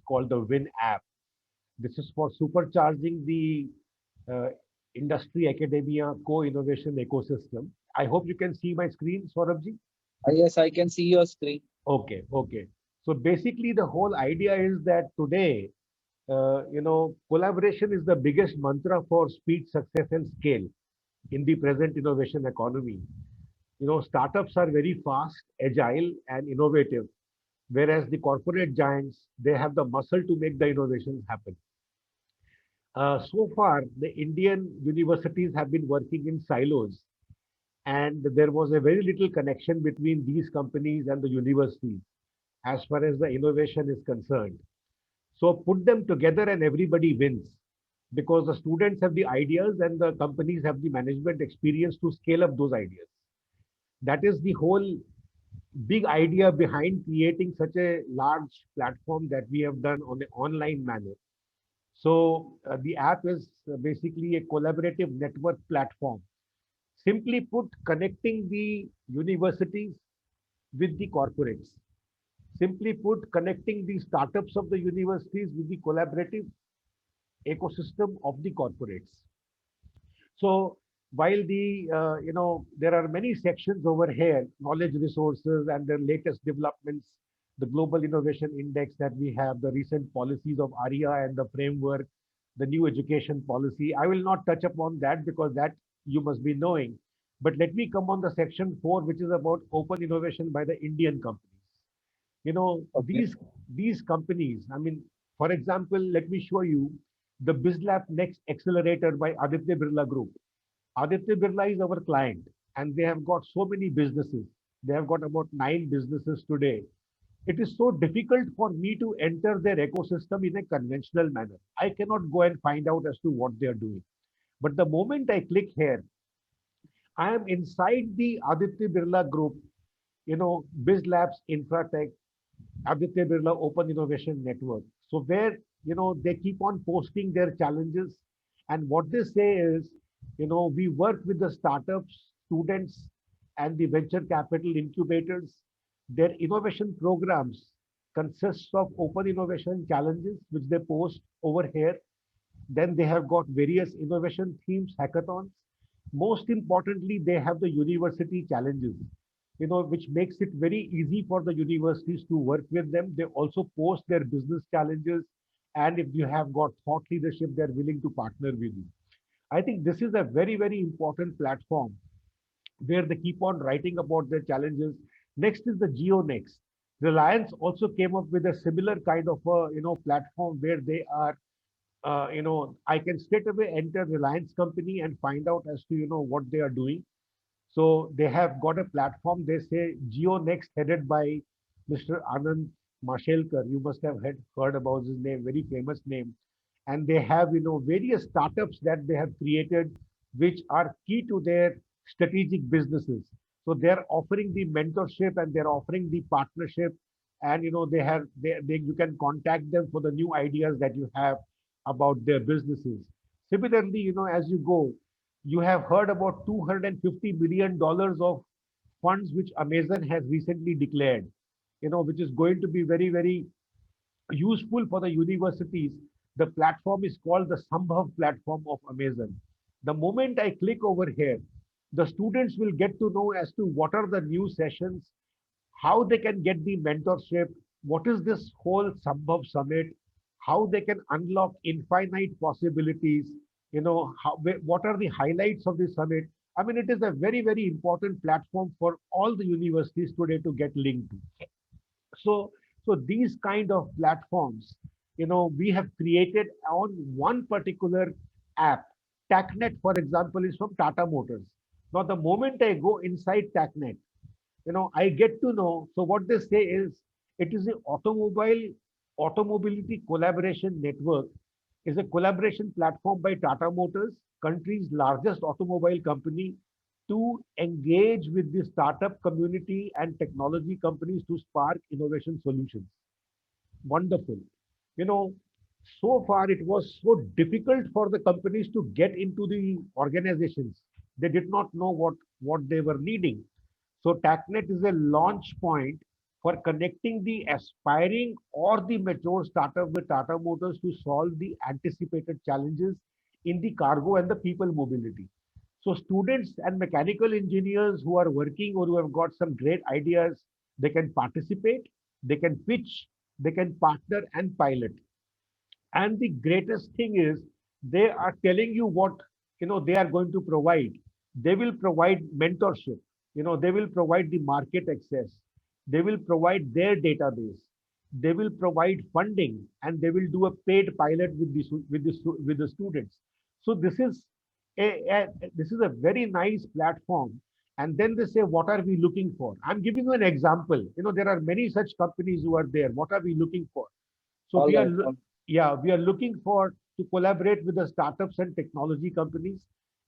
called the Win app. This is for supercharging the uh, industry academia co-innovation ecosystem. I hope you can see my screen, Saurabhji. Yes, I can see your screen. Okay, okay. So basically, the whole idea is that today, collaboration is the biggest mantra for speed, success, and scale in the present innovation economy. Startups are very fast, agile, and innovative, whereas the corporate giants, they have the muscle to make the innovations happen. So far, the Indian universities have been working in silos, and there was a very little connection between these companies and the universities as far as the innovation is concerned. So put them together and everybody wins because the students have the ideas and the companies have the management experience to scale up those ideas. That is the whole big idea behind creating such a large platform that we have done on an online manner. So the app is basically a collaborative network platform. Simply put, connecting the universities with the corporates. Simply put, connecting the startups of the universities with the collaborative ecosystem of the corporates. So while there are many sections over here, knowledge resources and the latest developments, the global innovation index that we have, the recent policies of ARIA and the framework, the new education policy. I will not touch upon that because that you must be knowing. But let me come on the section 4, which is about open innovation by the Indian companies. You know, Okay. these companies, I mean, for example, let me show you the BizLab Next Accelerator by Aditya Birla Group. Aditya Birla is our client, and they have got so many businesses. They have got about 9 businesses today. It is so difficult for me to enter their ecosystem in a conventional manner. I cannot go and find out as to what they are doing. But the moment I click here, I am inside the Aditya Birla Group, BizLabs Infratech, Aditya Birla Open Innovation Network. So where they keep on posting their challenges, and what they say is, we work with the startups, students, and the venture capital incubators. Their innovation programs consists of open innovation challenges which they post over here. Then they have got various innovation themes, hackathons. Most importantly, they have the university challenges, which makes it very easy for the universities to work with them. They also post their business challenges. And if you have got thought leadership, they're willing to partner with you. I think this is a very, very important platform where they keep on writing about their challenges. Next is the GeoNext. Reliance also came up with a similar kind of a platform where they are I can straight away enter Reliance company and find out as to what they are doing. So they have got a platform. They say GeoNext, headed by Mr. Anand Mashelkar. You must have heard about his name, very famous name. And they have various startups that they have created, which are key to their strategic businesses. So they're offering the mentorship and they're offering the partnership, and you can contact them for the new ideas that you have about their businesses. Similarly, as you go, you have heard about $250 billion of funds which Amazon has recently declared, which is going to be very, very useful for the universities. The platform is called the Sambhav platform of Amazon. The moment I click over here, the students will get to know as to what are the new sessions, how they can get the mentorship, what is this whole Sambhav summit, how they can unlock infinite possibilities, what are the highlights of the summit. I mean, it is a very, very important platform for all the universities today to get linked to. So these kind of platforms, we have created on one particular app. TACnet, for example, is from Tata Motors. Now the moment I go inside TACnet, I get to know. So what they say is, it is an automobility collaboration network, is a collaboration platform by Tata Motors, country's largest automobile company, to engage with the startup community and technology companies to spark innovation solutions. Wonderful. You know, so far it was so difficult for the companies to get into the organizations. They did not know what they were needing. So TACnet is a launch point for connecting the aspiring or the mature startup with Tata Motors to solve the anticipated challenges in the cargo and the people mobility. So students and mechanical engineers who are working or who have got some great ideas, they can participate, they can pitch, they can partner and pilot. And the greatest thing is they are telling you what they are going to provide. They will provide mentorship. They will provide the market access. They will provide their database. They will provide funding, and they will do a paid pilot with the students. So this is a very nice platform. And then they say, what are we looking for? I'm giving you an example. There are many such companies who are there. What are we looking for? So All we are, right. yeah, we are looking for to collaborate with the startups and technology companies.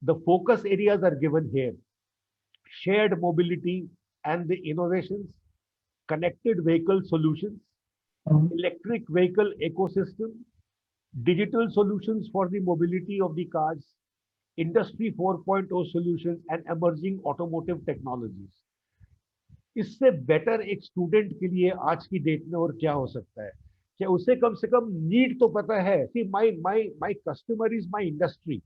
The focus areas are given here: shared mobility and the innovations, connected vehicle solutions, electric vehicle ecosystem, digital solutions for the mobility of the cars, industry 4.0 solutions, and emerging automotive technologies. इससे better एक student के लिए आज की date में और क्या हो सकता है? कि उसे कम से कम नीड तो पता है. See, my customer is my industry.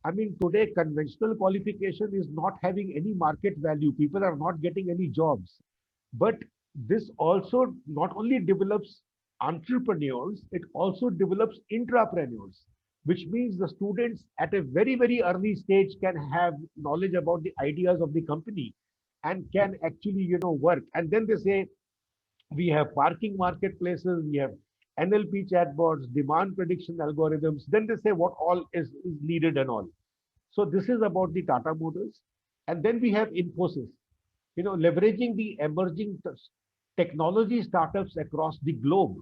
I mean, today conventional qualification is not having any market value. People are not getting any jobs. But this also not only develops entrepreneurs, it also develops intrapreneurs, which means the students at a very, very early stage can have knowledge about the ideas of the company and can actually, work. And then they say, we have parking marketplaces, we have NLP chatbots, demand prediction algorithms. Then they say what all is needed and all. So this is about the Tata Motors. And then we have Infosys, leveraging the emerging technology startups across the globe.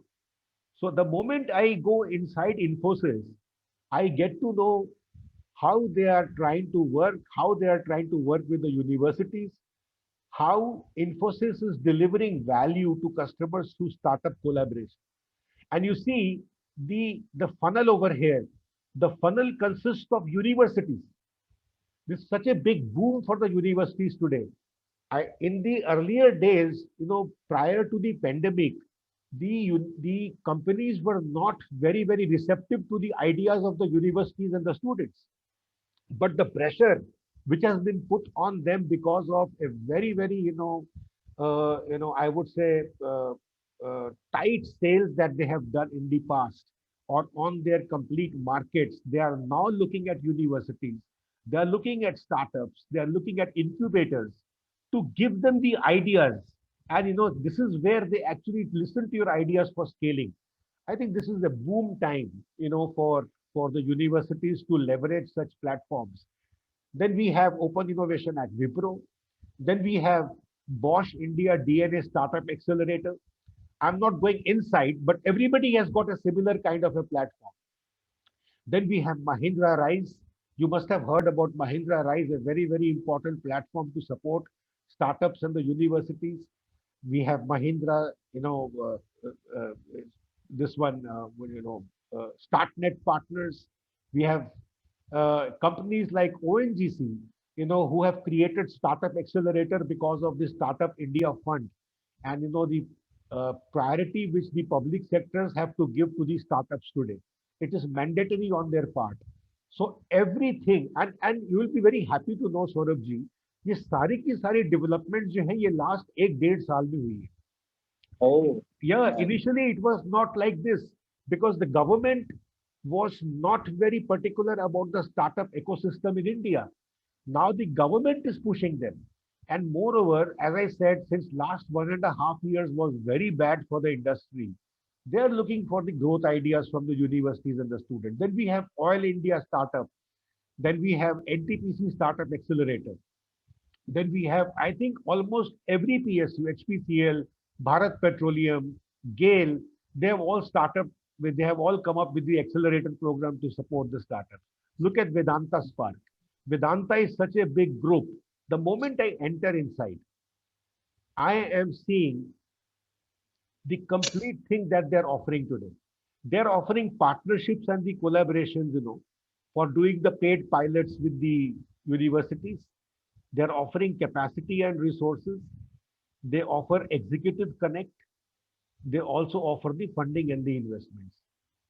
So the moment I go inside Infosys, I get to know how they are trying to work, how they are trying to work with the universities, how Infosys is delivering value to customers through startup collaboration. And you see the funnel over here. The funnel consists of universities. This is such a big boom for the universities today. In the earlier days, prior to the pandemic, the companies were not very, very receptive to the ideas of the universities and the students. But the pressure which has been put on them because of a very, very, I would say, tight sales that they have done in the past or on their complete markets, they are now looking at universities. They are looking at startups. They are looking at incubators to give them the ideas. And this is where they actually listen to your ideas for scaling. I think this is a boom time, for the universities to leverage such platforms. Then we have Open Innovation at Wipro. Then we have Bosch India DNA Startup Accelerator. I'm not going inside, but everybody has got a similar kind of a platform. Then we have Mahindra Rise. You must have heard about Mahindra Rise, a very, very important platform to support startups and the universities. We have Mahindra, this one, StartNet partners. We have companies like ONGC, who have created Startup Accelerator because of the Startup India Fund. And, the priority which the public sectors have to give to the startups today. It is mandatory on their part. So everything, and you will be very happy to know, Saurabh ji, ये सारी की सारी development जो है ये last एक डेढ़ साल में हुई है. Oh, Yeah, yeah. initially it was not like this because the government was not very particular about the startup ecosystem in India. Now the government is pushing them. And moreover, as I said, since last 1.5 years was very bad for the industry, they are looking for the growth ideas from the universities and the students. Then we have Oil India Startup. Then we have NTPC Startup Accelerator. Then we have, I think, almost every PSU, HPCL, Bharat Petroleum, GAIL, they have all startup with, they have all come up with the accelerator program to support the startups. Look at Vedanta Spark. Vedanta is such a big group. The moment I enter inside, I am seeing the complete thing that they're offering today. They're offering partnerships and the collaborations, for doing the paid pilots with the universities. They're offering capacity and resources. They offer executive connect. They also offer the funding and the investments.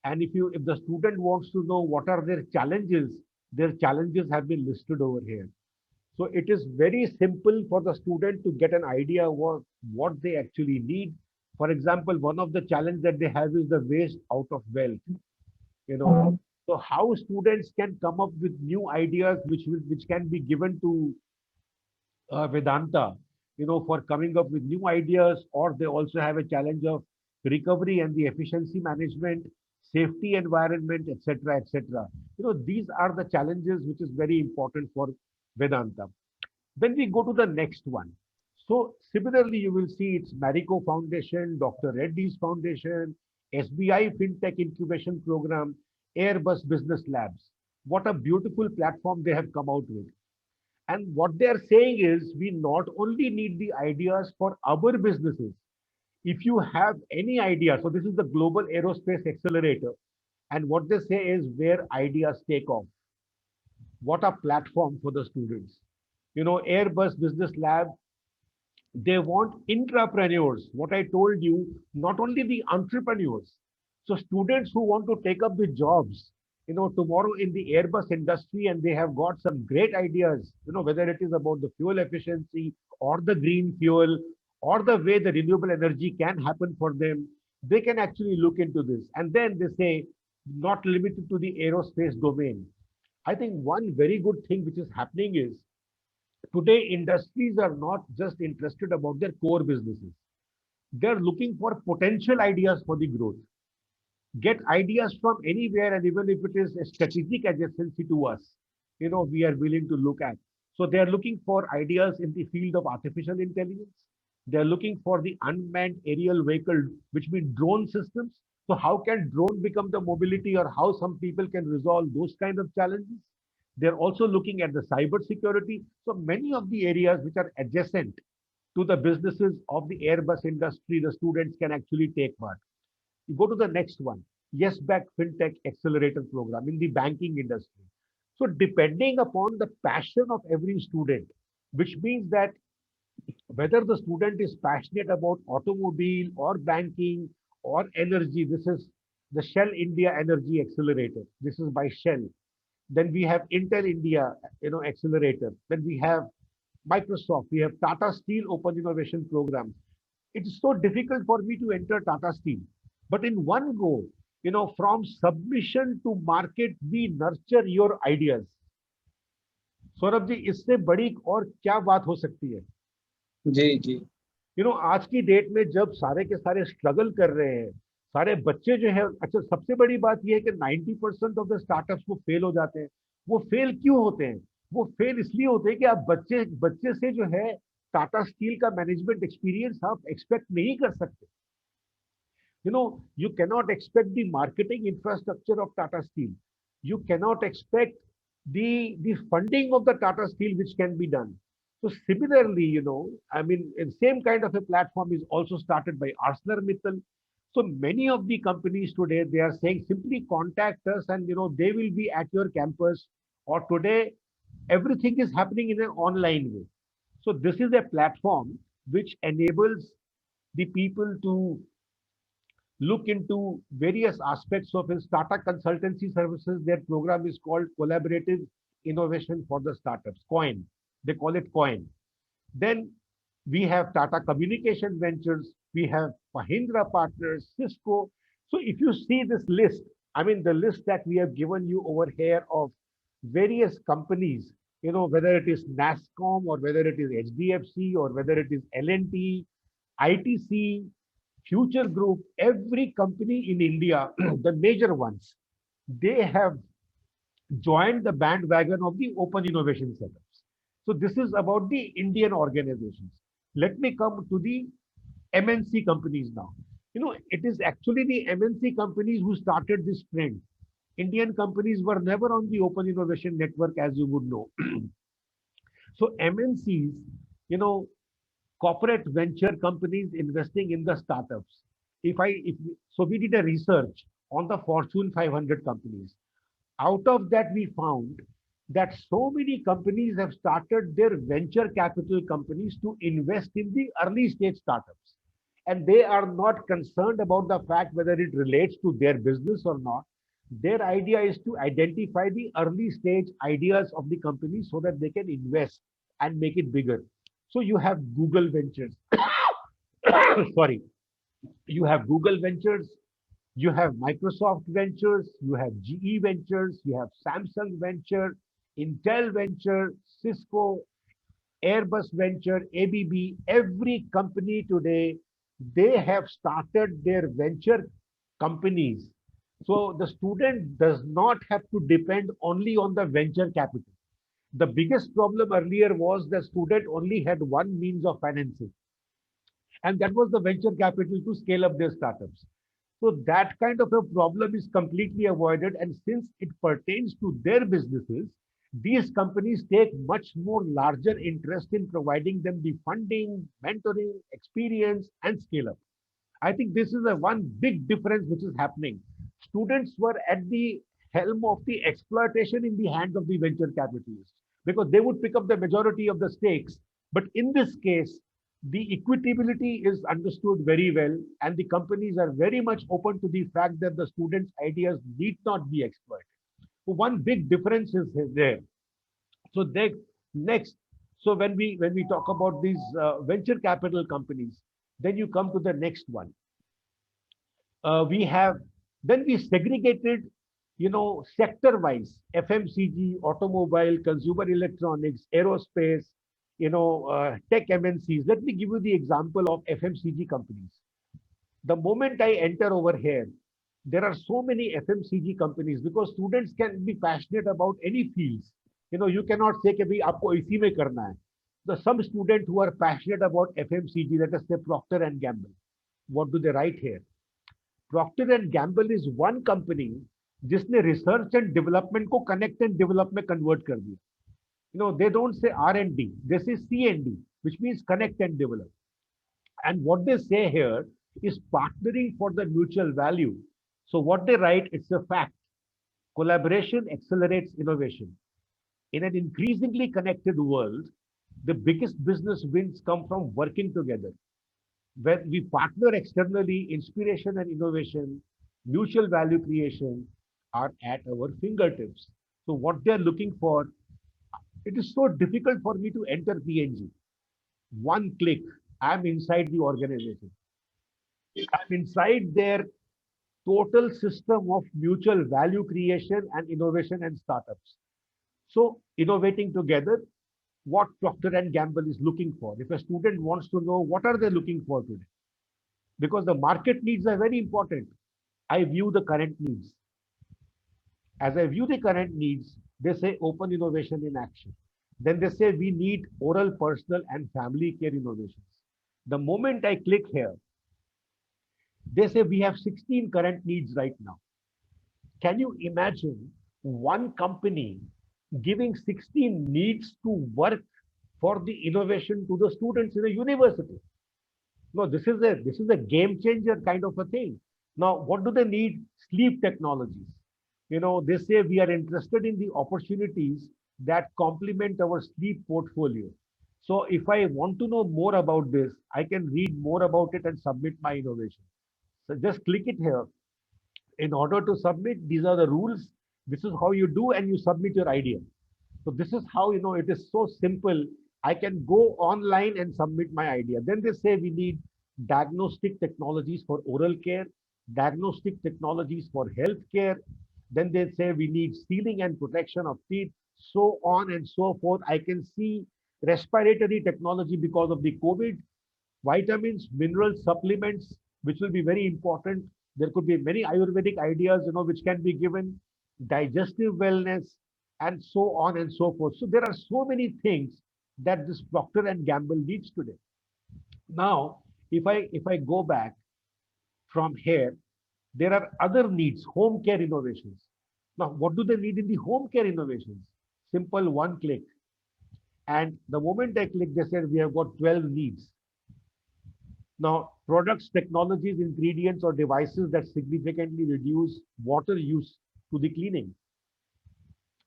And if the student wants to know what are their challenges have been listed over here. So it is very simple for the student to get an idea what they actually need. For example, one of the challenge that they have is the waste out of wealth. You know, so how students can come up with new ideas which can be given to Vedanta, for coming up with new ideas, or they also have a challenge of recovery and the efficiency management, safety environment, etc., etc. These are the challenges which is very important for Vedanta. Then we go to the next one. So similarly, you will see it's Marico Foundation, Dr. Reddy's Foundation, SBI FinTech Incubation Program, Airbus Business Labs. What a beautiful platform they have come out with. And what they're saying is we not only need the ideas for our businesses. If you have any idea, so this is the Global Aerospace Accelerator. And what they say is where ideas take off. What a platform for the students. Airbus Business Lab, they want intrapreneurs. What I told you, not only the entrepreneurs. So students who want to take up the jobs, tomorrow in the Airbus industry, and they have got some great ideas, whether it is about the fuel efficiency or the green fuel or the way the renewable energy can happen for them, they can actually look into this. And then they say, not limited to the aerospace domain. I think one very good thing which is happening is today industries are not just interested about their core businesses. They're looking for potential ideas for the growth. Get ideas from anywhere, and even if it is a strategic adjacency to us, we are willing to look at. So they are looking for ideas in the field of artificial intelligence. They are looking for the unmanned aerial vehicle, which means drone systems. So how can drone become the mobility, or how some people can resolve those kind of challenges? They're also looking at the cyber security. So many of the areas which are adjacent to the businesses of the Airbus industry, the students can actually take part. You go to the next one, Yes Back FinTech Accelerator Program in the banking industry. So depending upon the passion of every student, which means that whether the student is passionate about automobile or banking or energy, this is the Shell India Energy Accelerator. This is by Shell. Then we have Intel India, accelerator. Then we have Microsoft. We have Tata Steel Open Innovation Program. It's so difficult for me to enter Tata Steel, but in one go, from submission to market, we nurture your ideas. Saurabh ji, इससे बड़ी और क्या बात हो सकती है? जी जी। आज की डेट में जब सारे के सारे स्ट्रगल कर रहे हैं, सारे बच्चे जो है, अच्छा सबसे बड़ी बात यह है कि 90% ऑफ द स्टार्टअप्स वो फेल हो जाते हैं। वो फेल क्यों होते हैं? वो फेल इसलिए होते हैं कि आप बच्चे बच्चे से जो है टाटा स्टील का मैनेजमेंट एक्सपीरियंस आप एक्सपेक्ट नहीं कर सकते। You cannot expect the marketing infrastructure of Tata Steel. You cannot expect the funding of the Tata Steel, which can be done. So similarly, same kind of a platform is also started by ArcelorMittal. So many of the companies today, they are saying simply contact us, and they will be at your campus. Or today, everything is happening in an online way. So this is a platform which enables the people to look into various aspects of his Tata Consultancy Services. Their program is called Collaborative Innovation for the Startups, COIN. They call it COIN. Then we have Tata Communication Ventures, we have Mahindra Partners, Cisco. So if you see this list, the list that we have given you over here of various companies, whether it is NASCOM or whether it is HDFC or whether it is L&T, ITC, Future Group, every company in India, the major ones, they have joined the bandwagon of the open innovation setups. So this is about the Indian organizations. Let me come to the MNC companies now. It is actually the MNC companies who started this trend. Indian companies were never on the open innovation network, as you would know. So MNCs, corporate venture companies investing in the startups. So we did a research on the Fortune 500 companies. Out of that, we found that so many companies have started their venture capital companies to invest in the early stage startups. And they are not concerned about the fact whether it relates to their business or not. Their idea is to identify the early stage ideas of the company so that they can invest and make it bigger. So you have Google Ventures. Sorry, you have Google Ventures, you have Microsoft Ventures, you have GE Ventures, you have Samsung Venture, Intel Venture, Cisco, Airbus Venture, ABB. Every company today, they have started their venture companies. So the student does not have to depend only on the venture capital. The biggest problem earlier was the student only had one means of financing, and that was the venture capital to scale up their startups. So that kind of a problem is completely avoided. And since it pertains to their businesses, these companies take much more larger interest in providing them the funding, mentoring, experience, and scale up. I think this is a one big difference which is happening. Students were at the helm of the exploitation in the hands of the venture capitalists because they would pick up the majority of the stakes. But in this case, the equitability is understood very well, and the companies are very much open to the fact that the students' ideas need not be exploited. So one big difference is there. So they, next, so when we talk about these venture capital companies, then you come to the next one. We have then we segregated, sector wise: FMCG, automobile, consumer electronics, aerospace, tech MNCs. Let me give you the example of FMCG companies. The moment I enter over here, there are so many FMCG companies because students can be passionate about any fields. You cannot say कि भाई आपको इसी में करना है. The some students who are passionate about FMCG, let us say Procter and Gamble. What do they write here? Procter and Gamble is one company जिसने research and development को connect and develop में convert कर दिया. They don't say R&D, they say C&D, which means connect and develop. And what they say here is partnering for the mutual value. So what they write, it's a fact. Collaboration accelerates innovation. In an increasingly connected world, the biggest business wins come from working together. When we partner externally, inspiration and innovation, mutual value creation are at our fingertips. So what they're looking for, it is so difficult for me to enter PNG. One click, I'm inside the organization. I'm inside their total system of mutual value creation and innovation and startups. So innovating together, what Procter and Gamble is looking for. If a student wants to know what are they looking for today, because the market needs are very important. I view the current needs. As I view the current needs, they say open innovation in action. Then they say we need oral, personal, and family care innovations. The moment I click here, they say we have 16 current needs right now. Can you imagine one company giving 16 needs to work for the innovation to the students in a university? No, this is a game changer kind of a thing. Now, what do they need? Sleep technologies. They say we are interested in the opportunities that complement our sleep portfolio. So if I want to know more about this, I can read more about it and submit my innovation. So just click it here. In order to submit, these are the rules. This is how you do, and you submit your idea. So this is how, it is so simple. I can go online and submit my idea. Then they say we need diagnostic technologies for oral care, diagnostic technologies for healthcare. Then they say we need sealing and protection of teeth, so on and so forth. I can see respiratory technology because of the COVID, vitamins, minerals, supplements, which will be very important. There could be many Ayurvedic ideas, which can be given, digestive wellness, and so on and so forth. So there are so many things that this Procter and Gamble needs today. Now, if I go back from here, there are other needs, home care innovations. Now, what do they need in the home care innovations? Simple one click. And the moment I click, they said we have got 12 needs. Now, products, technologies, ingredients, or devices that significantly reduce water use to the cleaning.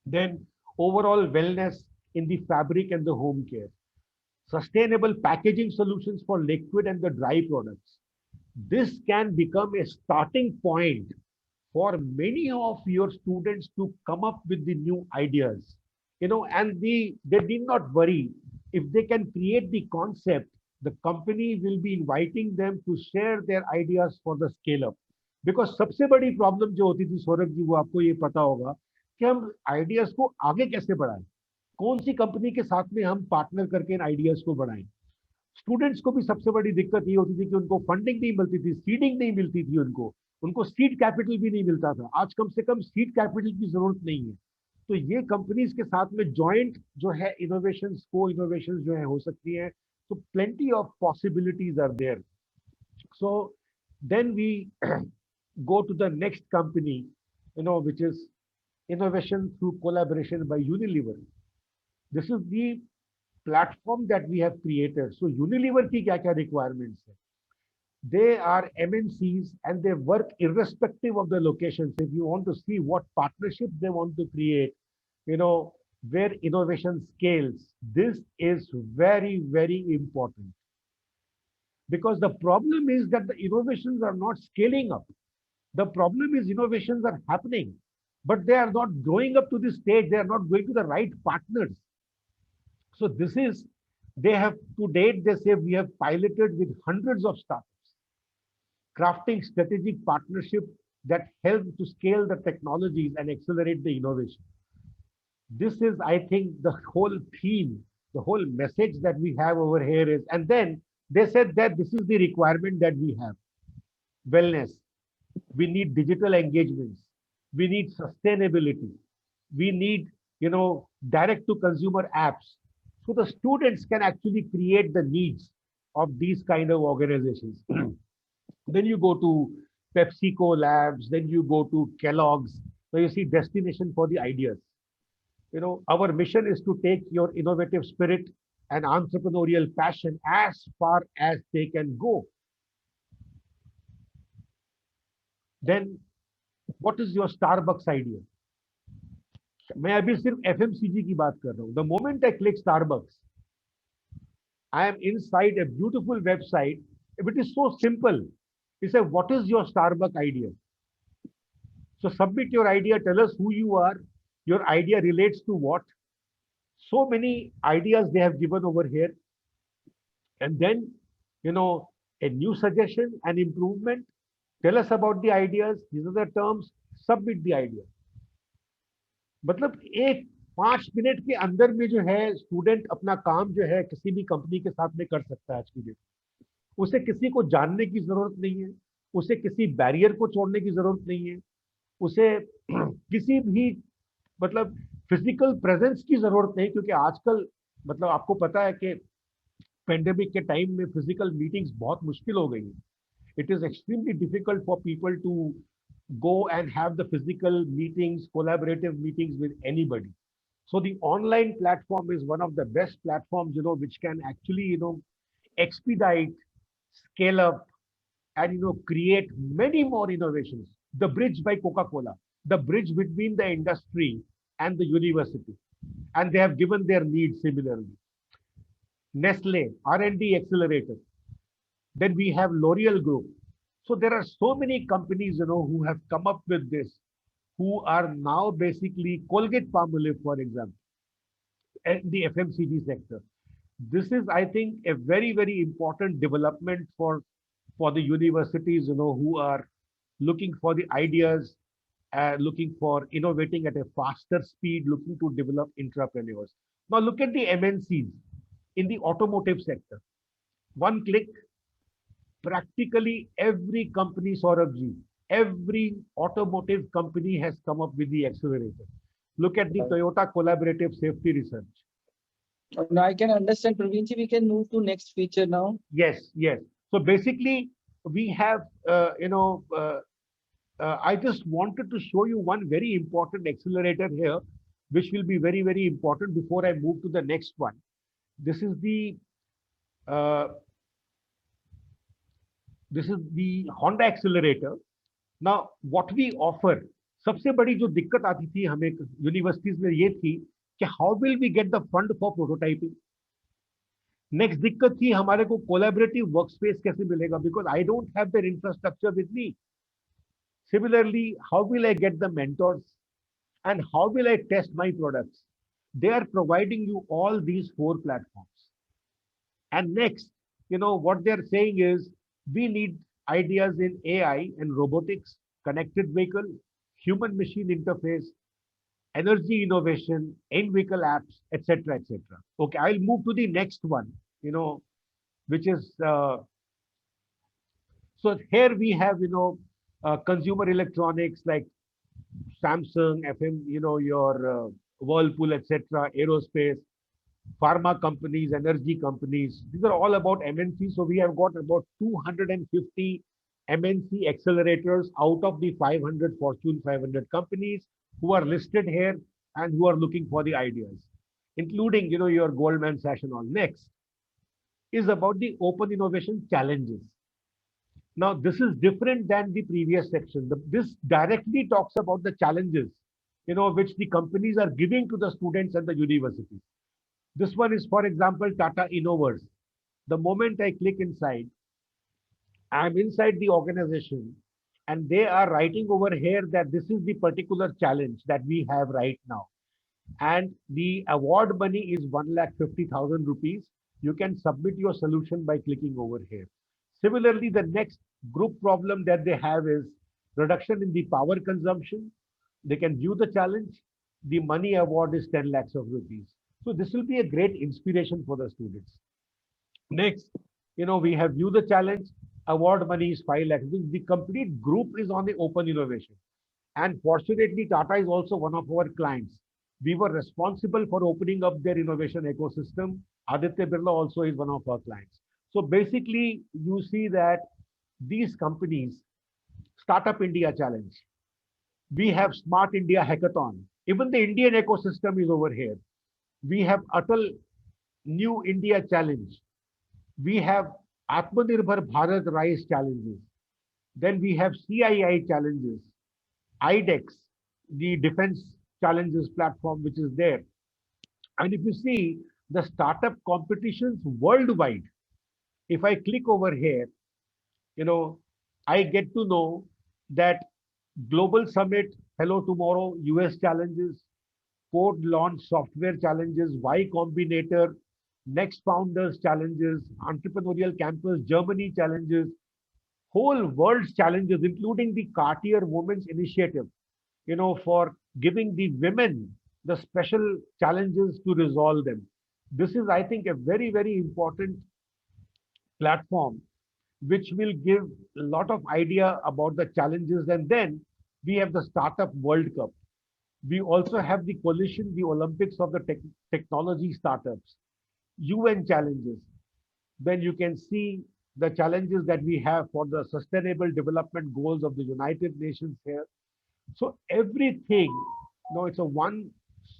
Then overall wellness in the fabric and the home care, sustainable packaging solutions for liquid and the dry products. This can become a starting point for many of your students to come up with the new ideas, and they need not worry. If they can create the concept, the company will be inviting them to share their ideas for the scale up. Because सबसे बड़ी problem जो होती थी सौरभ जी, वो आपको ये पता होगा कि हम आइडियाज को आगे कैसे बढ़ाएं, कौन सी कंपनी के साथ में हम पार्टनर करके इन आइडियाज को बढ़ाएं। स्टूडेंट्स को भी सबसे बड़ी दिक्कत ये होती थी कि उनको फंडिंग नहीं मिलती थी, सीडिंग नहीं मिलती थी, उनको उनको सीड कैपिटल भी नहीं मिलता था। आज कम से कम सीड कैपिटल की जरूरत नहीं है। तो ये कंपनीज के साथ में जॉइंट जो है इनोवेशंस, को इनोवेशंस जो है हो सकती है। तो plenty of possibilities are there. So then we go to the next company, which is innovation through collaboration by Unilever. This is the platform that we have created. So Unilever की क्या क्या requirements है? They are MNCs and they work irrespective of the locations. If you want to see what partnerships they want to create, where innovation scales, this is very, very important. Because the problem is that the innovations are not scaling up. The problem is innovations are happening, but they are not growing up to this stage. They are not going to the right partners. So this is, they have to date, they say we have piloted with hundreds of startups, crafting strategic partnership that help to scale the technologies and accelerate the innovation. This is, I think, the whole theme, the whole message that we have over here is, and then they said that this is the requirement that we have. Wellness. We need digital engagements. We need sustainability. We need, direct to consumer apps. So the students can actually create the needs of these kind of organizations. Then you go to PepsiCo Labs, then you go to Kellogg's. So you see destination for the ideas. Our mission is to take your innovative spirit and entrepreneurial passion as far as they can go. Then what is your Starbucks idea? मैं अभी सिर्फ FMCG की बात कर रहा हूँ. The moment I click Starbucks, I am inside a beautiful website. It is so simple. You say, what is your Starbucks idea? So submit your idea, tell us who you are, your idea relates to what. So many ideas they have given over here. And then, a new suggestion, an improvement. Tell us about the ideas. These are the terms. Submit the idea. मतलब एक 5 minute के अंदर में जो है student अपना काम जो है किसी भी कंपनी के साथ में कर सकता है आज की डेट। उसे किसी को जानने की जरूरत नहीं है, उसे किसी बैरियर को छोड़ने की जरूरत नहीं है, उसे किसी भी मतलब फिजिकल प्रेजेंस की जरूरत नहीं, क्योंकि आजकल मतलब आपको पता है कि पेंडेमिक के टाइम में फिजिकल मीटिंग्स बहुत मुश्किल हो गई है. It is extremely difficult for people to go and have the physical meetings, collaborative meetings with anybody. So the online platform is one of the best platforms, which can actually, expedite, scale up, and, create many more innovations. The bridge by Coca-Cola, the bridge between the industry and the university. And they have given their needs similarly. Nestle, R&D accelerator. Then we have L'Oreal Group. So there are so many companies, who have come up with this, who are now basically Colgate-Palmolive, for example, and the FMCG sector. This is, I think, a very, very important development for the universities, who are looking for the ideas, looking for innovating at a faster speed, looking to develop entrepreneurs. Now look at the MNCs in the automotive sector. One click, practically every company, Saurabhji, every automotive company has come up with the accelerator. Look at the Toyota Collaborative Safety Research. Now I can understand, Praveenji, we can move to next feature now. Yes, yes. So basically, we have, I just wanted to show you one very important accelerator here, which will be very, very important before I move to the next one. This is the Honda accelerator. Now, what we offer, सबसे बड़ी जो दिक्कत आती थी हमें universities में ये थी कि how will we get the fund for prototyping. Next दिक्कत थी हमारे को कोलैबोरेटिव वर्कस्पेस कैसे मिलेगा, because I don't have that infrastructure with me. Similarly, how will I get the mentors and how will I test my products? They are providing you all these four platforms. And next, what they're saying is we need ideas in AI and robotics, connected vehicle, human machine interface, energy innovation, in-vehicle apps, etc., etc. Okay, I'll move to the next one, which is so here we have, consumer electronics like Samsung, FM, your Whirlpool, etc., aerospace, pharma companies, energy companies. These are all about MNC. So we have got about 250 MNC accelerators out of the 500 Fortune 500 companies who are listed here and who are looking for the ideas, including, your Goldman Sachs and all. Next is about the open innovation challenges. Now, this is different than the previous section. This directly talks about the challenges, which the companies are giving to the students and the universities. This one is, for example, Tata Innovers. The moment I click inside, I'm inside the organization and they are writing over here that this is the particular challenge that we have right now. And the award money is 1,50,000 rupees. You can submit your solution by clicking over here. Similarly, the next group problem that they have is reduction in the power consumption. They can view the challenge. The money award is 10 lakhs of rupees. So this will be a great inspiration for the students. Next, we have view the challenge. Award money is 5 lakhs. The complete group is on the open innovation. And fortunately, Tata is also one of our clients. We were responsible for opening up their innovation ecosystem. Aditya Birla also is one of our clients. So basically, you see that these companies, Startup India Challenge, we have Smart India Hackathon. Even the Indian ecosystem is over here. We have Atal New India Challenge. We have Atmanirbhar Bharat Rise challenges. Then we have CII challenges, IDEX, the defense challenges platform, which is there. And if you see the startup competitions worldwide, if I click over here, I get to know that Global Summit, Hello Tomorrow, US challenges, Code Launch Software challenges, Y Combinator, Next Founders challenges, Entrepreneurial Campus Germany challenges, whole world's challenges, including the Cartier Women's Initiative, for giving the women the special challenges to resolve them. This is, I think, a very, very important platform which will give a lot of idea about the challenges. And then we have the Startup World Cup. We also have the coalition, the Olympics of the technology startups, UN challenges. Then you can see the challenges that we have for the sustainable development goals of the United Nations here. So everything, it's a one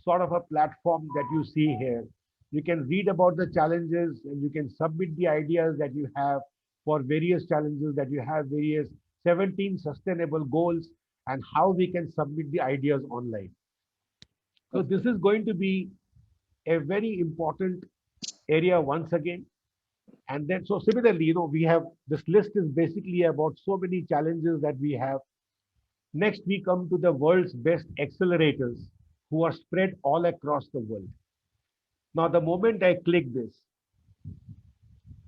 sort of a platform that you see here. You can read about the challenges and you can submit the ideas that you have for various challenges that you have, various 17 sustainable goals, and how we can submit the ideas online. So this is going to be a very important area once again. And then, so similarly, we have, this list is basically about so many challenges that we have. Next, we come to the world's best accelerators who are spread all across the world. Now, the moment I click this,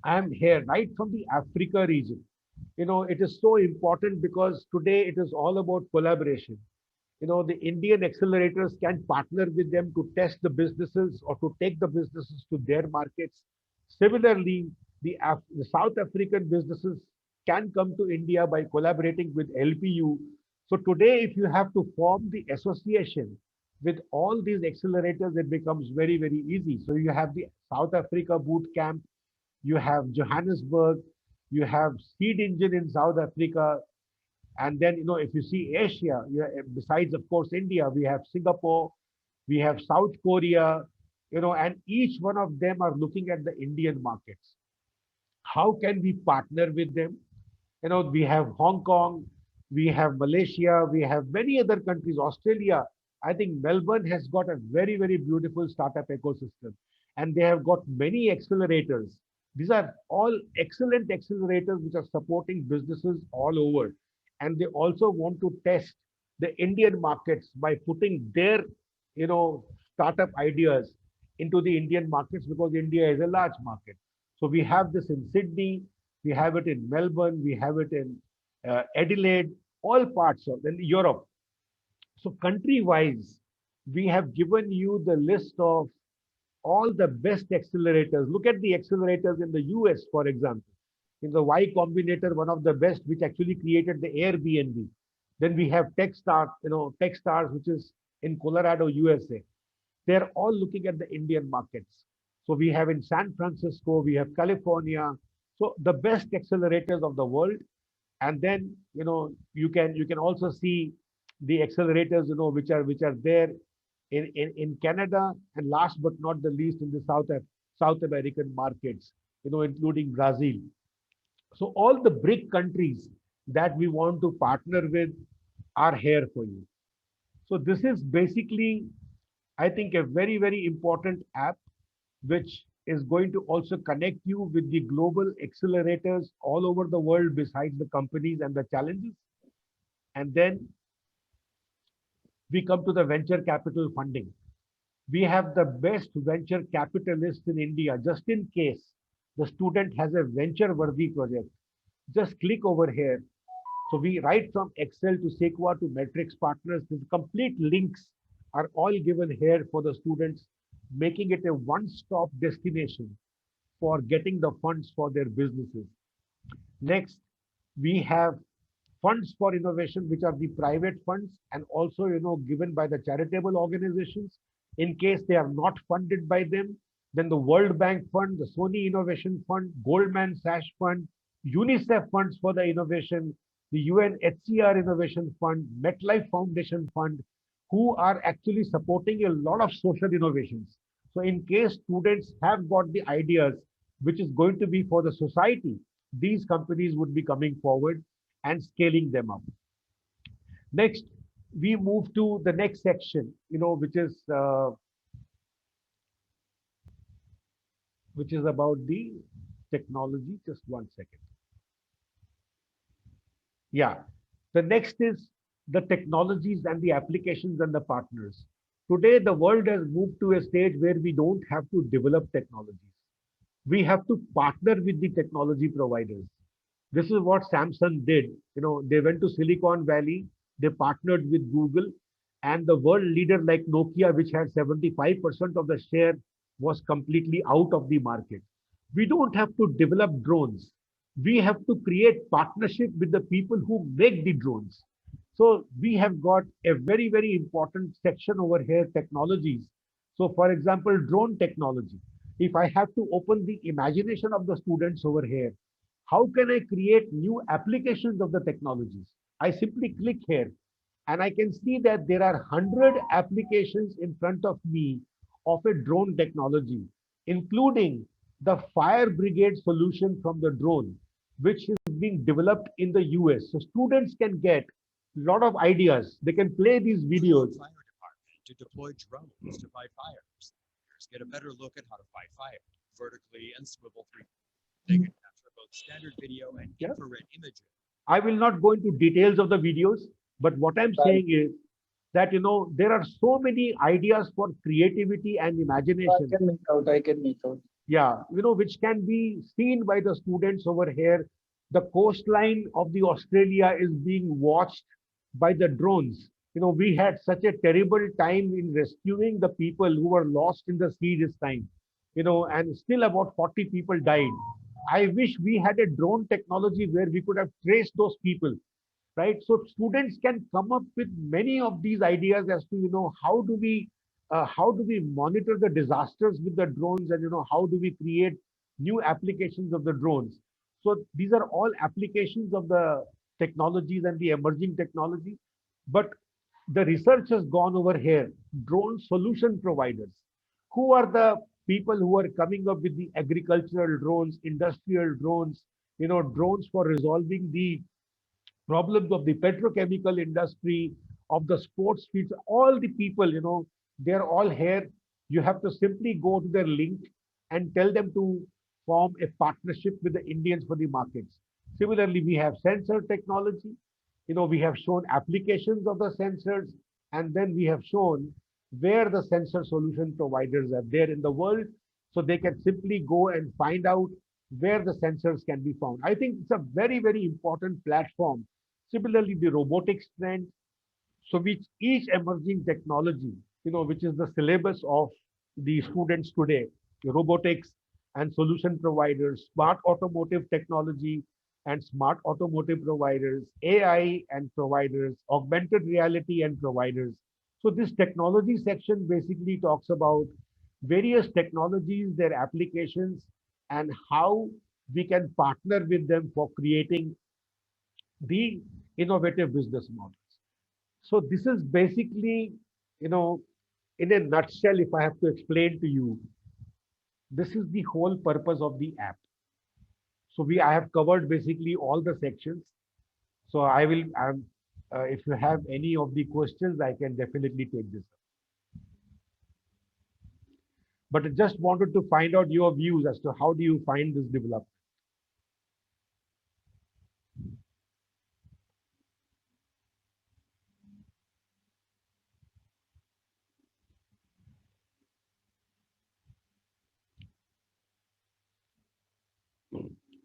I am here right from the Africa region. It is so important because today it is all about collaboration. The Indian accelerators can partner with them to test the businesses or to take the businesses to their markets. Similarly, the South African businesses can come to India by collaborating with LPU. So today, if you have to form the association with all these accelerators, it becomes very, very easy. So you have the South Africa boot camp, you have Johannesburg, you have Seed Engine in South Africa. And then, if you see Asia, besides, of course, India, we have Singapore, we have South Korea, and each one of them are looking at the Indian markets. How can we partner with them? We have Hong Kong, we have Malaysia, we have many other countries, Australia. I think Melbourne has got a very, very beautiful startup ecosystem, and they have got many accelerators. These are all excellent accelerators which are supporting businesses all over. And they also want to test the Indian markets by putting their, startup ideas into the Indian markets because India is a large market. So we have this in Sydney, we have it in Melbourne, we have it in Adelaide, all parts of in Europe. So country-wise, we have given you the list of all the best accelerators. Look at the accelerators in the US, for example. In the Y Combinator, one of the best, which actually created the Airbnb. Then we have Techstars, Techstars, which is in Colorado, USA. They're all looking at the Indian markets. So we have in San Francisco, we have California. So the best accelerators of the world. And then you can also see the accelerators which are there in Canada, and last but not the least in the South American markets, including Brazil. So all the BRIC countries that we want to partner with are here for you. So this is basically, I think, a very, very important app which is going to also connect you with the global accelerators all over the world besides the companies and the challenges. And then we come to the venture capital funding. We have the best venture capitalists in India. Just in case the student has a venture worthy project, just click over here. So we right from Excel to Sequa to Matrix Partners, the complete links are all given here for the students, making it a one-stop destination for getting the funds for their businesses. Next, we have funds for innovation, which are the private funds and also, given by the charitable organizations. In case they are not funded by them, then the World Bank Fund, the Sony Innovation Fund, Goldman Sachs Fund, UNICEF funds for the innovation, the UNHCR Innovation Fund, MetLife Foundation Fund, who are actually supporting a lot of social innovations. So in case students have got the ideas, which is going to be for the society, these companies would be coming forward and scaling them up. Next, we move to the next section, which is about the technology. Just 1 second. Yeah, the next is the technologies and the applications and the partners. Today, the world has moved to a stage where we don't have to develop technologies. We have to partner with the technology providers. This is what Samsung did. They went to Silicon Valley, they partnered with Google, and the world leader like Nokia, which had 75% of the share, was completely out of the market. We don't have to develop drones. We have to create partnership with the people who make the drones. So we have got a very, very important section over here, technologies. So for example, drone technology. If I have to open the imagination of the students over here, how can I create new applications of the technologies? I simply click here and I can see that there are 100 applications in front of me of a drone technology, including the fire brigade solution from the drone, which is being developed in the US. So students can get a lot of ideas. They can play these videos. Fire department to deploy drones to fight fires. Get a better look at how to fight fire vertically and swivel 3. They can capture both standard video and infrared images. I will not go into details of the videos, but what I'm saying is that there are so many ideas for creativity and imagination. I can make out. Yeah, which can be seen by the students over here. The coastline of the Australia is being watched by the drones. We had such a terrible time in rescuing the people who were lost in the sea this time, and still about 40 people died. I wish we had a drone technology where we could have traced those people, right? So students can come up with many of these ideas as to, how do we monitor the disasters with the drones, and, how do we create new applications of the drones. So these are all applications of the technologies and the emerging technology. But the research has gone over here, drone solution providers. Who are the people who are coming up with the agricultural drones, industrial drones, drones for resolving the problems of the petrochemical industry, of the sports fields, all the people, they're all here. You have to simply go to their link and tell them to form a partnership with the Indians for the markets. Similarly, we have sensor technology. We have shown applications of the sensors, and then we have shown where the sensor solution providers are there in the world, so they can simply go and find out where the sensors can be found. I think it's a very, very important platform. Similarly, the robotics trend, so which each emerging technology, which is the syllabus of the students today, robotics and solution providers, smart automotive technology and smart automotive providers, AI and providers, augmented reality and providers. So this technology section basically talks about various technologies, their applications, and how we can partner with them for creating the innovative business models. So this is basically, you know, in a nutshell, if I have to explain to you, this is the whole purpose of the app. So I have covered basically all the sections. So if you have any of the questions, I can definitely take this up. But I just wanted to find out your views as to how do you find this development.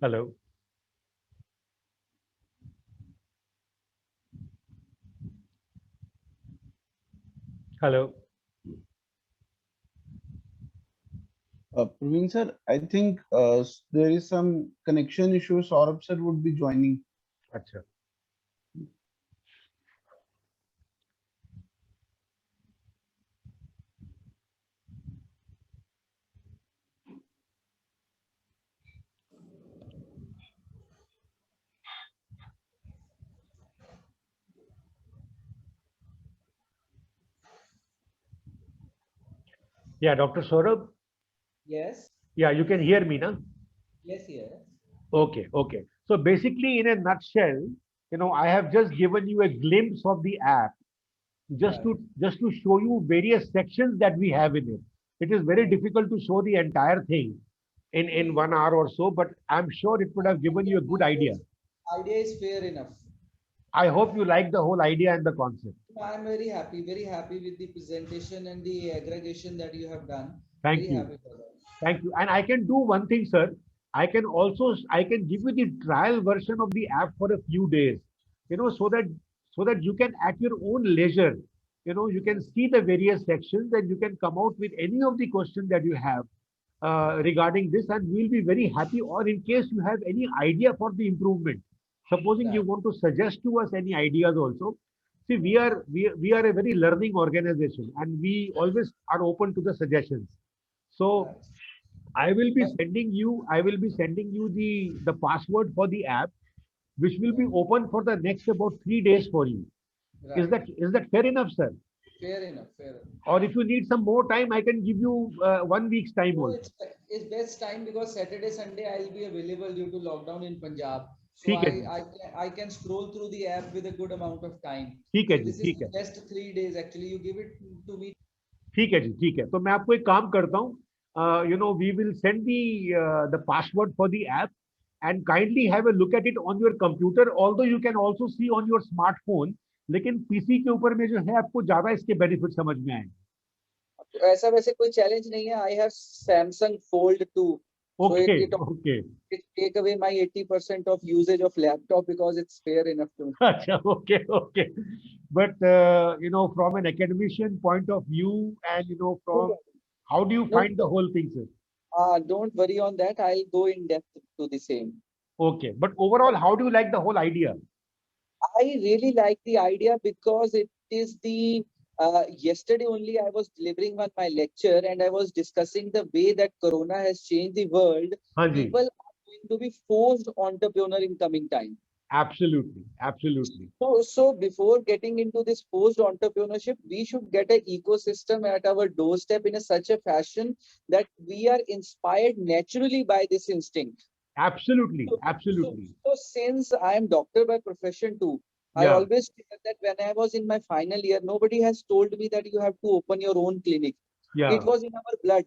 Hello. Hello. Praveen sir, I think there is some connection issue. Saurabh sir would be joining. Acha. Yeah, Dr. Saurabh. Yes, Yeah, you can hear me now. yes, yes. Okay, okay. So basically, in a nutshell, I have just given you a glimpse of the app, just to show you various sections that we have in it. It is very difficult to show the entire thing in 1 hour or so, but I'm sure it would have given you a good idea. Idea is fair enough. I hope you like the whole idea and the concept. I'm very happy with the presentation and the aggregation that you have done. Thank Very you. happy for that. Thank you. And I can do one thing, sir. I can give you the trial version of the app for a few days, so that you can at your own leisure, you can see the various sections and you can come out with any of the questions that you have regarding this, and we'll be very happy. Or in case you have any idea for the improvement, supposing you Right. want to suggest to us any ideas also. See, we are a very learning organization, and we always are open to the suggestions. So Right. I will be sending you the password for the app, which will be open for the next about 3 days for you. Is Right. that fair enough, sir? Fair enough. Fair enough. Or if you need some more time, I can give you 1 week's time No, also. it's best time because Saturday, Sunday I'll be available due to lockdown in Punjab. So ठीक है जी, I can scroll through the app with a good amount of time. ठीक है So ji, this is ठीक है, just 3 days actually. You give it to me. ठीक है जी, ठीक है. तो मैं आपको एक काम करता हूँ. We will send the password for the app, and kindly have a look at it on your computer. Although you can also see on your smartphone, लेकिन पीसी के ऊपर में जो है आपको ज्यादा इसके बेनिफिट समझ में आएंगे. ऐसा वैसे कोई चैलेंज नहीं है. I have Samsung Fold 2. So Okay, it okay. take away my 80% of usage of laptop because it's fair enough to me. Acha, okay, okay. But from an academician point of view, and from how do you No, find the whole thing, sir? don't worry on that. I'll go in depth to the same. Okay, but overall, how do you like the whole idea? I really like the idea because it is the yesterday only I was delivering on my lecture and I was discussing the way that Corona has changed the world. हाँ जी, People are going to be forced entrepreneur in coming time. absolutely, absolutely. So before getting into this forced entrepreneurship, we should get an ecosystem at our doorstep in such a fashion that we are inspired naturally by this instinct. Absolutely, So, absolutely. so since I am doctor by profession too, I Yeah. always feel that when I was in my final year, nobody has told me that you have to open your own clinic. Yeah. It was in our blood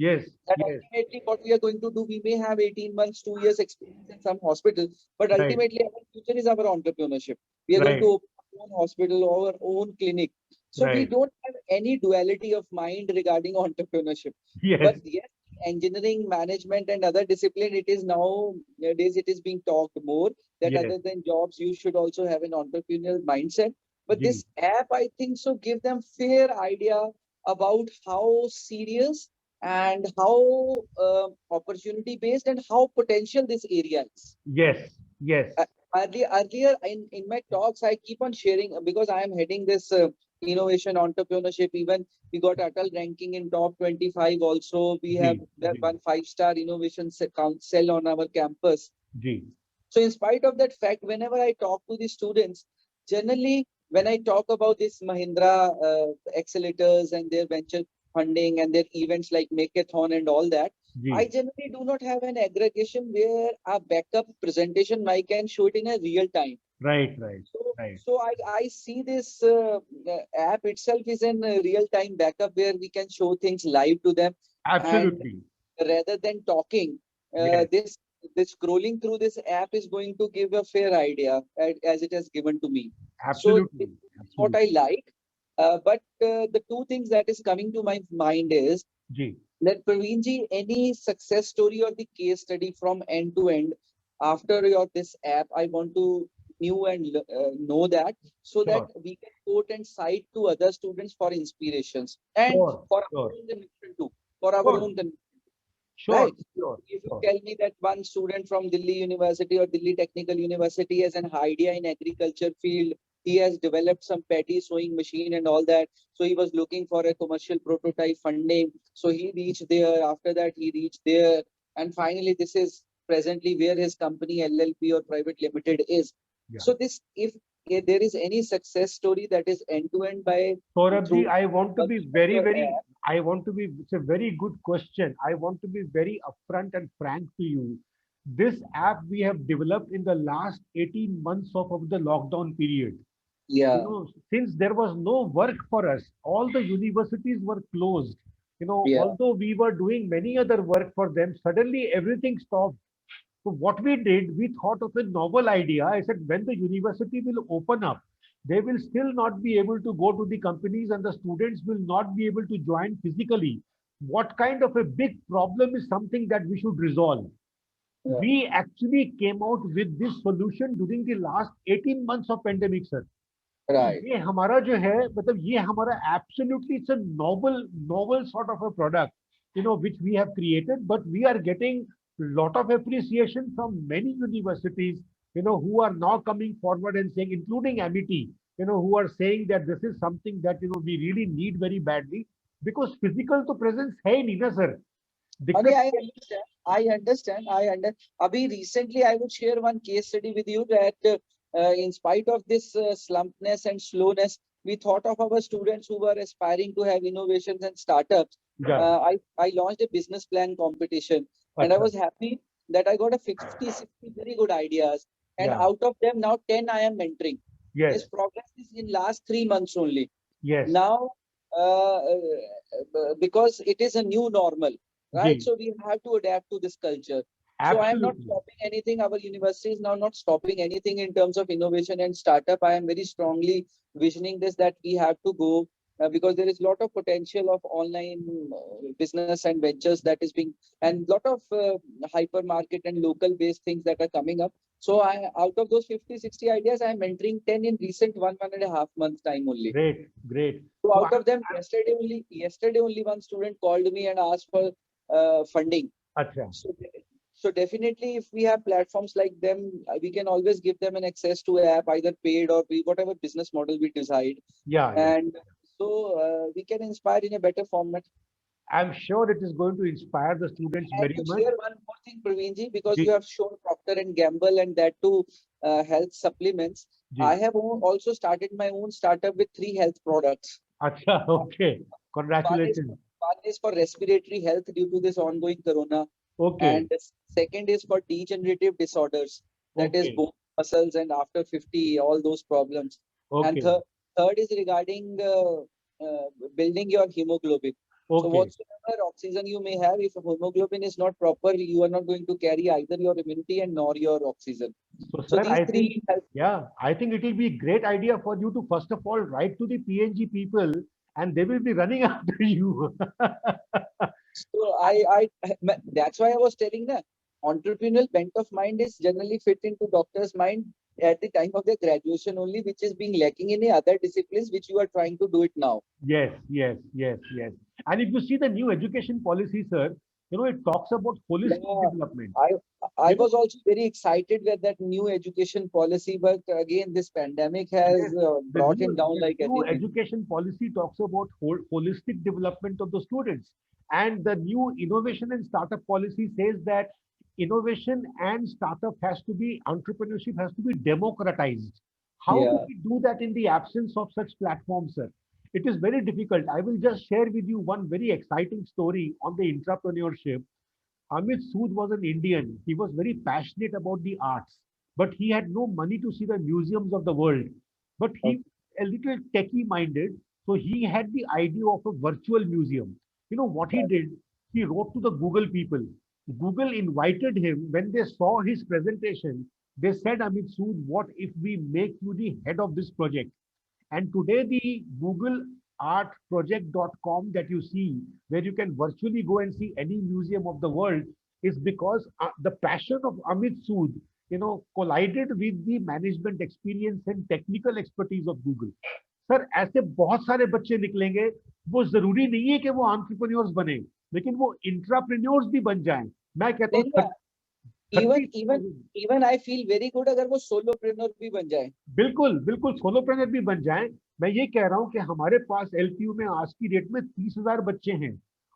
Yes. that Yes. ultimately what we are going to do, we may have 18 months, 2 years experience in some hospital, but Right. ultimately our future is our entrepreneurship. We are going to Right. open our own hospital, our own clinic. So we Right. don't have any duality of mind regarding entrepreneurship. Yes. But yes, engineering, management, and other discipline, it is nowadays it is being talked more that Yes. other than jobs, you should also have an entrepreneurial mindset. But Ji. this app, I think so, give them fair idea about how serious and how opportunity based and how potential this area is. Yes. Yes. Earlier in my talks, I keep on sharing because I am heading this innovation entrepreneurship. Even we got Atal ranking in top 25. Also, we have Ji. that Ji. one 5-star innovation cell on our campus. Ji. So in spite of that fact, whenever I talk to the students, generally when I talk about this Mahindra accelerators and their venture funding and their events like Makeathon and all that, I Ji. generally do not have an aggregation where a backup presentation I can show it in a real time. Right. Right. So, Right. I see this app itself is in a real-time backup where we can show things live to them, and Absolutely. rather than talking, Yes. this scrolling through this app is going to give a fair idea as it has given to me. So this Absolutely. is what I Absolutely. like. But the two things that is coming to my mind is Ji. that Praveenji, any success story or the case study from end to end after your this app, I want to knew and know that so that Sure. we can quote and cite to other students for inspirations and Sure. for our Sure. own connection too. For our Sure. own connection, Sure. right? Sure. If you Sure. tell me that one student from Delhi University or Delhi Technical University has an idea in agriculture field, he has developed some patty sewing machine and all that. So he was looking for a commercial prototype funding. So he reached there. After that, he reached there. And finally, this is presently where his company LLP or private limited is. Yeah. So this, if there is any success story that is end to end by Saurabh, through I want to be working on very, your very, app, I want to be, it's a very good question. I want to be very upfront and frank to you. This app we have developed in the last 18 months of the lockdown period. yeah, Since there was no work for us, all the universities were closed. yeah, Although we were doing many other work for them, suddenly everything stopped. So what we did, we thought of a novel idea. I said, when the university will open up, they will still not be able to go to the companies and the students will not be able to join physically. What kind of a big problem is something that we should resolve? yeah, We actually came out with this solution during the last 18 months of pandemic, sir. तो right. ये हमारा जो है मतलब ये हमारा absolutely it's a novel sort of a product which we have created, but we are getting lot of appreciation from many universities who are now coming forward and saying, including Amity, who are saying that this is something that we really need very badly because physical to presence है ही नहीं ना sir. Ani, दिक्कत I understand. I understand. I understand. Abhi, recently, I would share one case study with you that in spite of this slumpness and slowness, we thought of our students who were aspiring to have innovations and startups. yeah I launched a business plan competition and I अच्छा was happy that I got a 50, 60 very good ideas. And yeah out of them, now 10 I am mentoring. yes This progress is in last 3 months only. yes Now, because it is a new normal, right? जी So we have to adapt to this culture. So I am not absolutely stopping anything. Our university is now not stopping anything in terms of innovation and startup. I am very strongly visioning this that we have to go because there is a lot of potential of online business and ventures that is being and lot of hypermarket and local based things that are coming up. So I out of those 50, 60 ideas, I am mentoring 10 in recent 1.5 months time only. great So so out of them, yesterday only one student called me and asked for funding. अच्छा So, so definitely, if we have platforms like them, we can always give them an access to app, either paid or whatever business model we decide, yeah and so we can inspire in a better format. I'm sure it is going to inspire the students I very can much. share one more thing, Praveenji, because you Ji, have shown Procter and Gamble and that too health supplements. I ji. have also started my own startup with 3 health products. Acha, okay. One is Congratulations. one is for respiratory health due to this ongoing corona, Okay, and the second is for degenerative disorders. That is okay, bone muscles and after 50, all those problems. And Okay, third is regarding building your hemoglobin. So okay. whatsoever oxygen you may have, if hemoglobin is not proper, you are not going to carry either your immunity and nor your oxygen. So, So sir, these I think, three help. yeah, I think it will be a great idea for you to first of all write to the PNG people, and they will be running after you. So that's why I was telling that entrepreneurial bent of mind is generally fit into doctor's mind at the time of their graduation only, which is being lacking in the other disciplines, which you are trying to do it now. Yes, yes, yes, yes. And if you see the new education policy, sir, it talks about holistic Yeah, development. I I You know, was also very excited with that new education policy, but again, this pandemic has yes, brought him down the like new anything. education policy talks about holistic development of the students. And the new innovation and startup policy says that innovation and startup has to be, entrepreneurship has to be democratized. How do Yeah. we do that in the absence of such platforms, sir? It is very difficult. I will just share with you one very exciting story on the entrepreneurship. Amit Sood was an Indian. He was very passionate about the arts, but he had no money to see the museums of the world. But he a little techie minded, so he had the idea of a virtual museum. You know what he did? He wrote to the Google people. Google invited him when they saw his presentation. They said, Amit Sood, what if we make you the head of this project? And today, the Google Art Project.com that you see, where you can virtually go and see any museum of the world, is because the passion of Amit Sood, collided with the management experience and technical expertise of Google. Sir ऐसे बहुत सारे बच्चे निकलेंगे वो जरूरी नहीं है कि वो एंटरप्रेन्योर्स बने लेकिन वो इंट्राप्रेन्योर्स भी बन जाएं मैं कहता हूँ even 30,000 even I feel very good अगर वो सोलोप्रेन्योर भी बन जाए. बिल्कुल बिल्कुल सोलोप्रेन्योर भी बन जाएं मैं ये कह रहा हूं कि हमारे पास एलपीयू में आज की डेट में 30,000 बच्चे हैं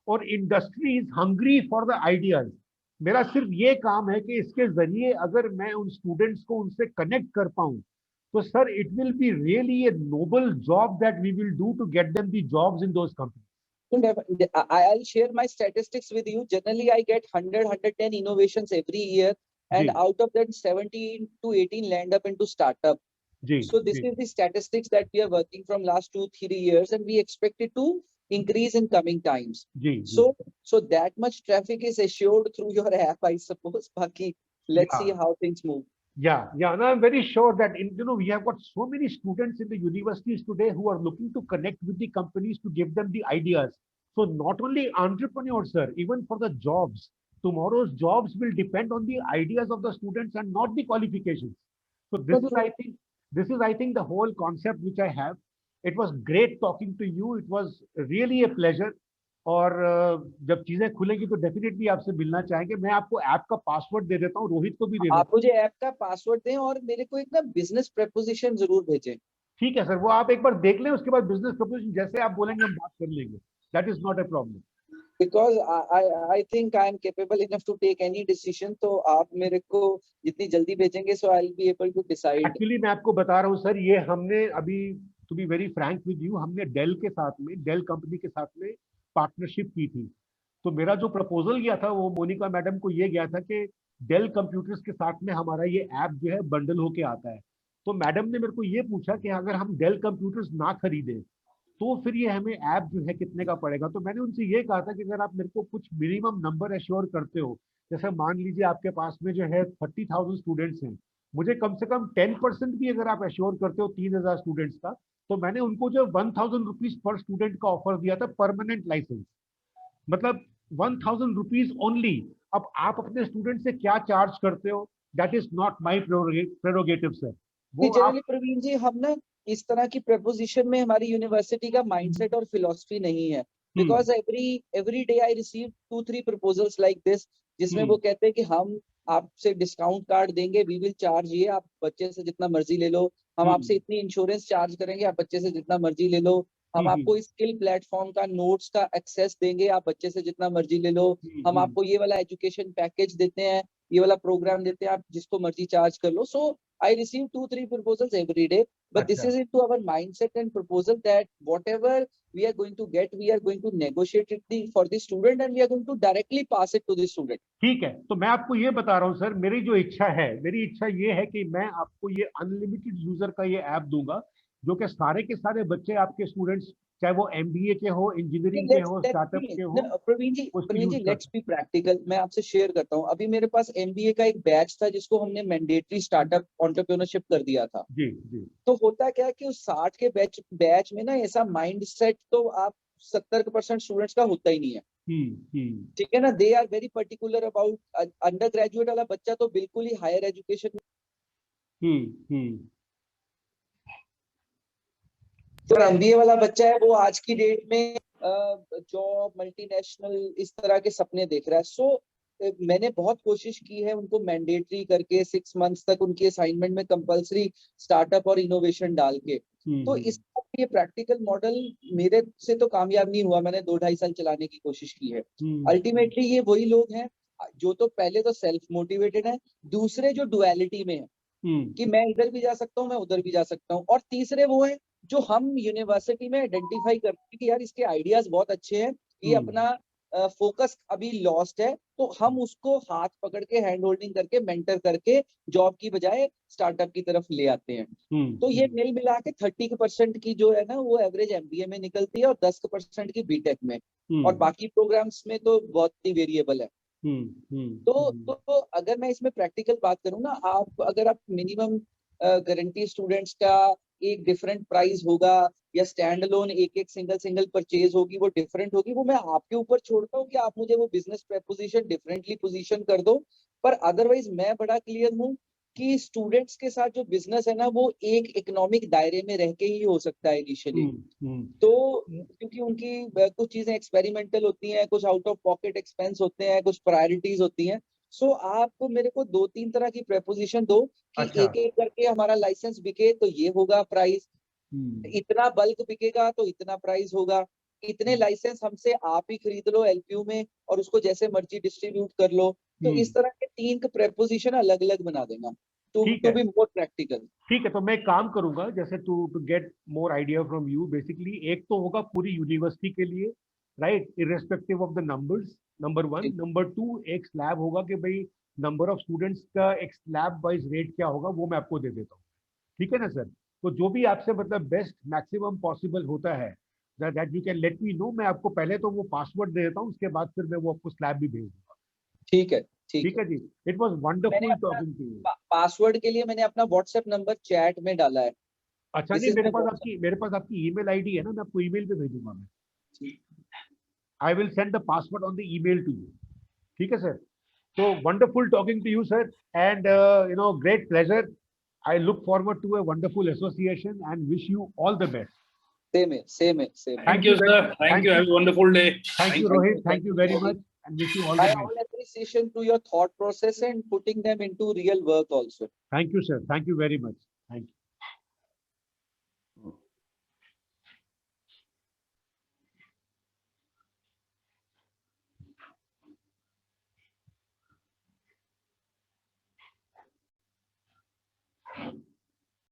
और industry is hungry for the ideas मेरा सिर्फ ये काम है कि इसके जरिए अगर मैं उन स्टूडेंट्स को उनसे कनेक्ट कर पाऊं तो sir it will be really a noble job that we will do to get them the jobs in those companies. I'll share my statistics with you. Generally, I get 100, 110 innovations every year, and जी out of that, 17 to 18 land up into startup. जी So this जी is the statistics that we are working from last 2-3 years, and we expect it to increase in coming times. जी जी So that much traffic is assured through your app, I suppose. Baki, let's see या how things move. Yeah. And I'm very sure that we have got so many students in the universities today who are looking to connect with the companies to give them the ideas. So not only entrepreneurs, sir, even for the jobs, tomorrow's jobs will depend on the ideas of the students and not the qualifications. So this is, I think, the whole concept which I have. It was great talking to you. It was really a pleasure. और जब चीजें खुलेंगी तो definitely आपसे मिलना चाहेंगे मैं आपको ऐप का पासवर्ड दे देता हूँ रोहित को भी दे देता आप मुझे ऐप का पासवर्ड दें और मेरे को एक ना बिजनेस प्रपोजिशन जरूर भेजें. ठीक है सर वो आप एक बार देख लें उसके बाद बिजनेस प्रपोजल जैसे आप बोलेंगे हम बात कर लेंगे that is not a problem. Because I think I am capable enough to take any decision. तो आप मेरे को जितनी जल्दी भेजेंगे, so I'll be able to decide. Actually मैं आपको बता रहा हूँ सर ये हमने अभी to be very frank with you हमने डेल के साथ में डेल कंपनी के साथ में पार्टनरशिप की थी. तो मेरा जो प्रपोजल गया था वो मोनिका मैडम को ये गया था कि डेल कंप्यूटर्स के साथ में हमारा ये ऐप जो है बंडल होके आता है. तो मैडम ने मेरे को ये पूछा कि अगर हम डेल कंप्यूटर्स ना खरीदें तो फिर ये हमें ऐप जो है कितने का पड़ेगा. तो मैंने उनसे ये कहा था कि अगर आप मेरे को कुछ मिनिमम नंबर एश्योर करते हो जैसे मान लीजिए आपके पास में जो है 30,000 स्टूडेंट्स हैं मुझे कम से कम 10% भी अगर आप एश्योर करते हो 3,000 स्टूडेंट्स का तो मैंने उनको जो 1,000 रुपीज पर स्टूडेंट का ऑफर दिया था परमानेंट लाइसेंस मतलब 1,000 रुपीज ओनली. अब आप अपने स्टूडेंट से क्या चार्ज करते हो that is not my prerogative sir. वो आप जनरली प्रवीण जी हम ना इस तरह की प्रपोजिशन में हमारी यूनिवर्सिटी का माइंडसेट और फिलॉसफी नहीं है. Because every day I receive 2-3 proposals like this जिसमें वो कहते हैं कि हम आपसे डिस्काउंट कार्ड देंगे, वी विल चार्ज ये, आप बच्चे से जितना मर्जी ले लो, हम आपसे इतनी इंश्योरेंस चार्ज करेंगे, आप बच्चे से जितना मर्जी ले लो, हम आपको इस स्किल प्लेटफॉर्म का नोट्स का एक्सेस देंगे, आप बच्चे से जितना मर्जी ले लो, हम आपको ये वाला एजुकेशन पैकेज देते हैं, ये वाला प्रोग्राम देते हैं, आप जिसको मर्जी चार्ज कर लो. सो I receive 2-3 proposals every day. But this Acha. is into our mindset and proposal that whatever we are going to get, we are going to negotiate it for the student and we are going to directly pass it to the student. ठीक है, तो मैं आपको ये बता रहा हूँ sir, मेरी जो इच्छा है, मेरी इच्छा ये है कि मैं आपको ये अनलिमिटेड यूजर का ये ऐप दूंगा, जो कि सारे के सारे बच्चे आपके स्टूडेंट्स, चाहे वो MBA के हो, इंजीनियरिंग के हो, स्टार्टअप के हो, प्रवीण उसको जी, use कर लेट्स बी प्रैक्टिकल। मैं आपसे शेयर करता हूँ, अभी मेरे पास MBA का एक बैच था जिसको हमने मैंडेटरी स्टार्टअप एंटरप्रेन्योरशिप कर दिया था। जी जी। तो होता क्या है कि उस 60 के बैच में ना ऐसा माइंडसेट तो आप 70% स्टूडेंट्स का होता ही नहीं है। ठीक है ना, they are very particular about undergraduate वाला बच्चा तो बिल्कुल ही हायर एजुकेशन। तो MBA वाला बच्चा है वो आज की डेट में जॉब, मल्टीनेशनल, इस तरह के सपने देख रहा है। सो मैंने बहुत कोशिश की है उनको मैंडेटरी करके 6 मंथ्स तक उनकी असाइनमेंट में कंपलसरी स्टार्टअप और इनोवेशन डाल के। तो इसका ये प्रैक्टिकल मॉडल मेरे से तो कामयाब नहीं हुआ, मैंने 2-2.5 साल चलाने की कोशिश की है। अल्टीमेटली ये वही लोग हैं जो तो पहले तो सेल्फ मोटिवेटेड है, दूसरे जो डुअलिटी में है कि मैं इधर भी जा सकता हूँ, मैं उधर भी जा सकता हूँ, और तीसरे वो है जो हम यूनिवर्सिटी में आइडेंटिफाई करते हैं कि यार इसके आइडियाज बहुत अच्छे हैं, ये अपना फोकस अभी लॉस्ट है, तो हम उसको हाथ पकड़ के हैंड होल्डिंग करके मेंटर करके जॉब की बजाय स्टार्टअप की तरफ ले आते हैं। तो ये मिल मिला के 30% की जो है ना वो एवरेज MBA में निकलती है और 10% की बीटेक में, और बाकी प्रोग्राम्स में तो बहुत ही वेरिएबल है। तो अगर मैं इसमें प्रैक्टिकल बात करूँ ना, अगर आप मिनिमम गारंटी स्टूडेंट्स का एक डिफरेंट प्राइस होगा या स्टैंड अलोन एक सिंगल परचेज होगी, वो डिफरेंट होगी, वो मैं आपके ऊपर छोड़ता हूँ कि आप मुझे वो बिजनेस प्रपोजिशन डिफरेंटली पोजीशन कर दो। पर अदरवाइज मैं बड़ा क्लियर हूँ कि स्टूडेंट्स के साथ जो बिजनेस है ना वो एक इकोनॉमिक दायरे में रह के ही हो सकता है इनिशियली। तो क्योंकि उनकी कुछ चीजें एक्सपेरिमेंटल होती हैं, कुछ आउट ऑफ पॉकेट एक्सपेंस होते हैं, कुछ प्रायोरिटीज होती हैं। सो आप मेरे को 2-3 तरह की प्रपोजिशन दो कि अच्छा। एक एक करके हमारा लाइसेंस बिके तो ये होगा प्राइस, इतना बल्क बिकेगा तो इतना प्राइस होगा, इतने लाइसेंस हमसे आप ही खरीद लो LPU में और उसको जैसे मर्जी डिस्ट्रीब्यूट कर लो। तो इस तरह के 3 प्रपोजिशन अलग अलग बना देना टू बी मोर प्रैक्टिकल। ठीक है, तो मैं काम करूंगा जैसे to get more idea from you. Basically एक तो होगा पूरी यूनिवर्सिटी के लिए, right, irrespective of the numbers, number 1। Number 2 एक स्लैब होगा कि भाई नंबर ऑफ स्टूडेंट्स का एक स्लैब वाइज रेट क्या होगा, वो मैं आपको दे देता हूँ। ठीक है ना सर? तो जो भी आपसे मतलब बेस्ट मैक्सिमम पॉसिबल होता है that you can let me know. मैं आपको पहले तो वो पासवर्ड दे देता हूँ, उसके बाद फिर मैं वो आपको स्लैब भी भेज दूंगा। ठीक है, ठीक है जी। It was wonderful talking to you. Password के लिए मैंने अपना व्हाट्सएप नंबर चैट में डाला है। अच्छा, नहीं, मेरे पास आपकी ईमेल आईडी है ना, मैं आपको ईमेल पे भेजूंगा। मैं I will send the password on the email to you. ठीक है सर? तो wonderful talking to you sir, and great pleasure. I look forward to a wonderful association and wish you all the best. Same. Thank you, sir. Thank you. Have a wonderful day. Thank you, Rohit. Thank you very much, and wish you all the best. My appreciation to your thought process and putting them into real work also. Thank you, sir. Thank you very much. Thank you.